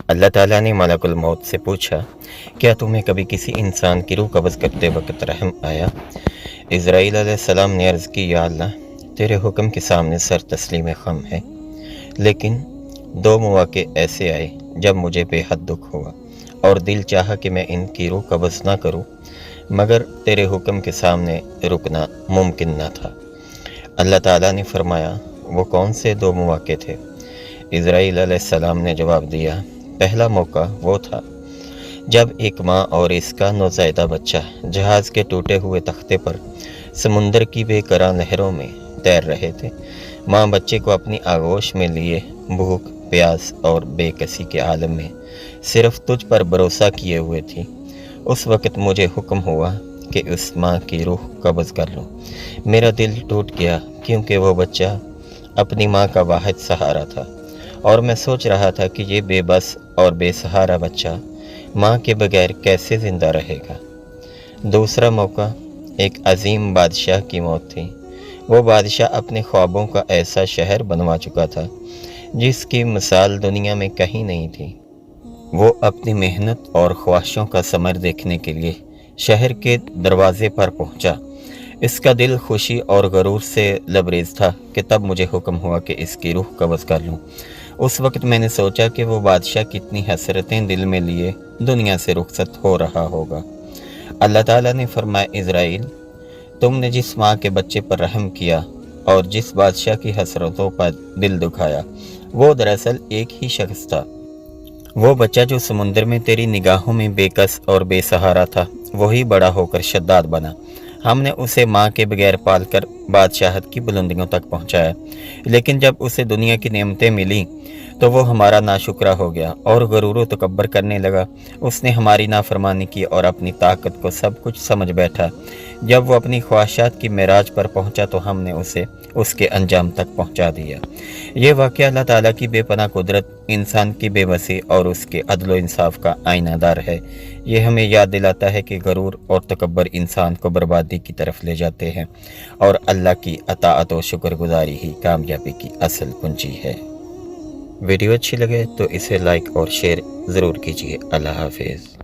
اللہ ताला ने मलकुल मौत से पूछा, क्या तुम्हें कभी किसी इंसान की रूह कब्ज़ करते वक्त रहम आया? इज़राइल अलैहिस्सलाम ने अर्ज़ की, या अल्लाह, तेरे हुक्म के सामने सर तस्लीम खम है, लेकिन दो मौके ऐसे आए जब मुझे बेहद दुख हुआ और दिल चाहा कि मैं इनकी रूह कब्ज़ ना करूं, मगर तेरे हुक्म के सामने रुकना मुमकिन ना था। अल्लाह ताला ने फरमाया, वो कौन से दो मौके थे? इज़राइल अलैहिस्सलाम ने जवाब दिया, पहला मौका वो था जब एक माँ और इसका नौज़ायदा बच्चा जहाज़ के टूटे हुए तख्ते पर समुंदर की बेकरार लहरों में तैर रहे थे। माँ बच्चे को अपनी आगोश में लिए भूख, प्यास और बेकसी के आलम में सिर्फ तुझ पर भरोसा किए हुए थी। उस वक़्त मुझे हुक्म हुआ कि उस माँ की रूह कब्ज़ कर लूँ। मेरा दिल टूट गया क्योंकि वो बच्चा अपनी माँ का वाहिद सहारा था और मैं सोच रहा था कि ये बेबस और बेसहारा बच्चा माँ के बगैर कैसे ज़िंदा रहेगा। दूसरा मौका एक अजीम बादशाह की मौत थी। वो बादशाह अपने ख्वाबों का ऐसा शहर बनवा चुका था जिसकी मिसाल दुनिया में कहीं नहीं थी। वो अपनी मेहनत और ख्वाहिशों का समर देखने के लिए शहर के दरवाजे पर पहुंचा। इसका दिल खुशी और गरूर से लबरेज था कि तब मुझे हुक्म हुआ कि इसकी रूह कब्ज़ कर लूँ। उस वक्त मैंने सोचा कि वो बादशाह कितनी हसरतें दिल में लिए दुनिया से रुखसत हो रहा होगा। अल्लाह ताला ने फरमाया, इज़राइल, तुमने जिस माँ के बच्चे पर रहम किया और जिस बादशाह की हसरतों पर दिल दुखाया, वो दरअसल एक ही शख्स था। वो बच्चा जो समुंदर में तेरी निगाहों में बेकस और बेसहारा था, वही बड़ा होकर शद्दाद बना। हमने उसे माँ के बगैर पालकर बादशाहत की बुलंदियों तक पहुँचाया, लेकिन जब उसे दुनिया की नेमतें मिली तो वो हमारा नाशुक्रा हो गया और गरूर तकब्बर करने लगा। उसने हमारी नाफरमानी की और अपनी ताकत को सब कुछ समझ बैठा। जब वो अपनी ख्वाहिशात की मेराज पर पहुंचा तो हमने उसे उसके अंजाम तक पहुंचा दिया। ये वाक़या अल्लाह ताला की बेपनाह कुदरत, इंसान की बेबसी और उसके अदल व इंसाफ का आईनादार है। ये हमें याद दिलाता है कि गरूर और तकब्बर इंसान को बर्बादी की तरफ ले जाते हैं और अल्लाह की अताअत व शुक्रगुजारी ही कामयाबी की असल कुंजी है। वीडियो अच्छी लगे तो इसे लाइक और शेयर ज़रूर कीजिए। अल्लाह हाफिज़।